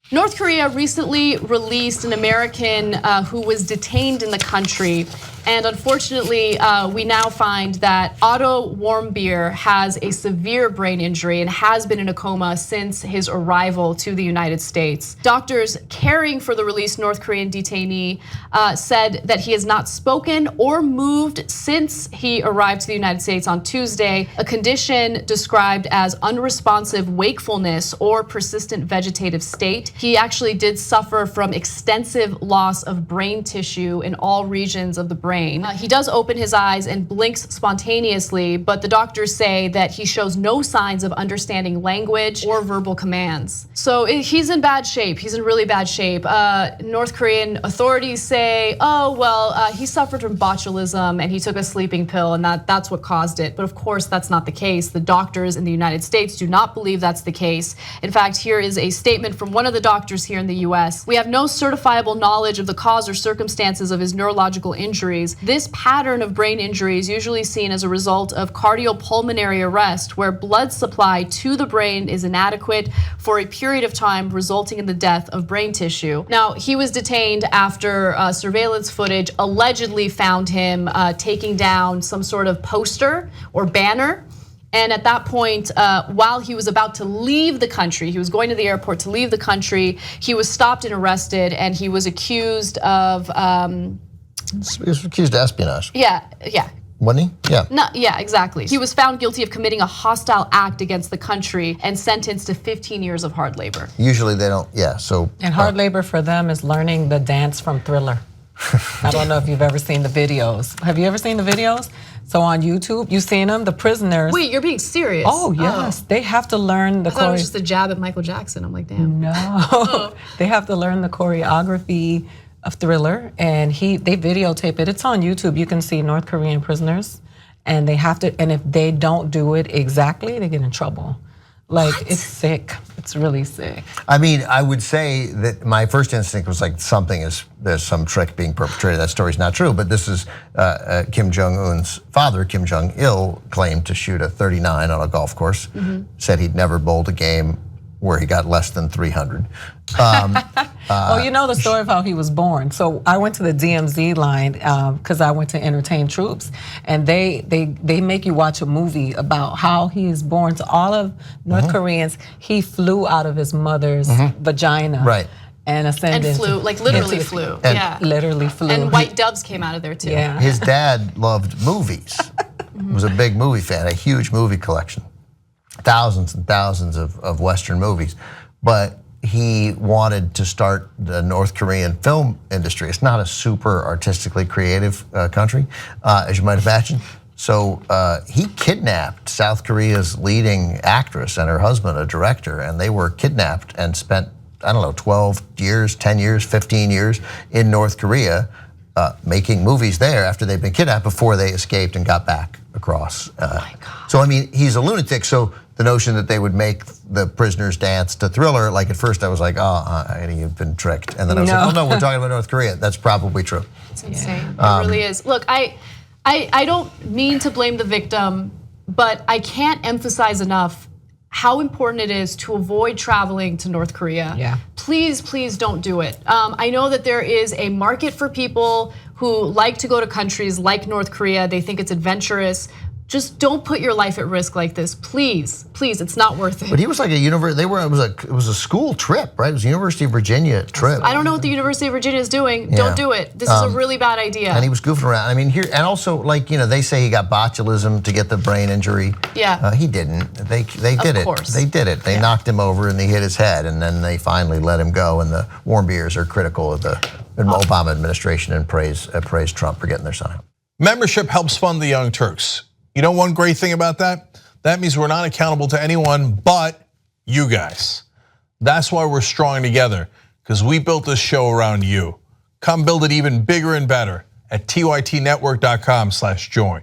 North Korea recently released an American who was detained in the country. And unfortunately, we now find that Otto Warmbier has a severe brain injury and has been in a coma since his arrival to the United States. Doctors caring for the released North Korean detainee said that he has not spoken or moved since he arrived to the United States on Tuesday, a condition described as unresponsive wakefulness or persistent vegetative state. He actually did suffer from extensive loss of brain tissue in all regions of the brain. He does open his eyes and blinks spontaneously, but the doctors say that he shows no signs of understanding language or verbal commands. So he's in bad shape. He's in really bad shape. North Korean authorities say, oh, well, he suffered from botulism and he took a sleeping pill and that's what caused it. But of course, that's not the case. The doctors in the United States do not believe that's the case. In fact, here is a statement from one of the doctors here in the US. We have no certifiable knowledge of the cause or circumstances of his neurological injuries. This pattern of brain injury is usually seen as a result of cardiopulmonary arrest, where blood supply to the brain is inadequate for a period of time, resulting in the death of brain tissue. Now, he was detained after surveillance footage allegedly found him taking down some sort of poster or banner. And at that point, while he was about to leave the country, he was going to the airport to leave the country, he was stopped and arrested, and he was accused of he was accused of espionage. Yeah. Wasn't he? Yeah. No, yeah, exactly. He was found guilty of committing a hostile act against the country and sentenced to 15 years of hard labor. Usually they don't, so. And hard labor for them is learning the dance from Thriller. I don't know if you've ever seen the videos. Have you ever seen the videos? So on YouTube, you've seen them, the prisoners. Wait, you're being serious? Oh, yes. They have to learn the I thought it was just a jab at Michael Jackson. I'm like, damn. No. They have to learn the choreography of Thriller, and they videotape it. It's on YouTube. You can see North Korean prisoners, and they have to, and if they don't do it exactly, they get in trouble. Like, it's sick. It's really sick. I mean, I would say that my first instinct was like there's some trick being perpetrated. That story's not true, but this is Kim Jong-un's father, Kim Jong-il, claimed to shoot a 39 on a golf course. Said he'd never bowled a game where he got less than 300. Well, you know the story of how he was born. So I went to the DMZ line because I went to entertain troops, and they make you watch a movie about how he is born. To all of North Koreans, he flew out of his mother's vagina. Right. And ascended. And flew, like literally flew. Yeah. Literally flew. And white doves came out of there too. Yeah. His dad loved movies. Was a big movie fan, a huge movie collection. Thousands and thousands of Western movies. But he wanted to start the North Korean film industry. It's not a super artistically creative country, as you might imagine. So he kidnapped South Korea's leading actress and her husband, a director, and they were kidnapped and spent, I don't know, 12 years, 10 years, 15 years in North Korea making movies there after they'd been kidnapped before they escaped and got back across. So I mean, he's a lunatic. So the notion that they would make the prisoners dance to Thriller, like at first I was like, Aida, you've been tricked. And then I was like, oh no, we're talking about North Korea. That's probably true. It's insane, it really is. Look, I don't mean to blame the victim, but I can't emphasize enough how important it is to avoid traveling to North Korea. Yeah. Please, please don't do it. I know that there is a market for people who like to go to countries like North Korea. They think it's adventurous. Just don't put your life at risk like this, please. Please, it's not worth it. But he was like it was a school trip, right? It was a University of Virginia trip. I don't know what the University of Virginia is doing. Don't do it. This is a really bad idea. And he was goofing around. I mean, here, and also, like, they say he got botulism to get the brain injury. Yeah. He didn't. They did it. Of course. They did it. They knocked him over and they hit his head, and then they finally let him go. And the Warmbiers are critical of the Obama administration and praise Trump for getting their sign. Membership helps fund the Young Turks. You know one great thing about that? That means we're not accountable to anyone but you guys. That's why we're strong together, because we built this show around you. Come build it even bigger and better at tytnetwork.com/join.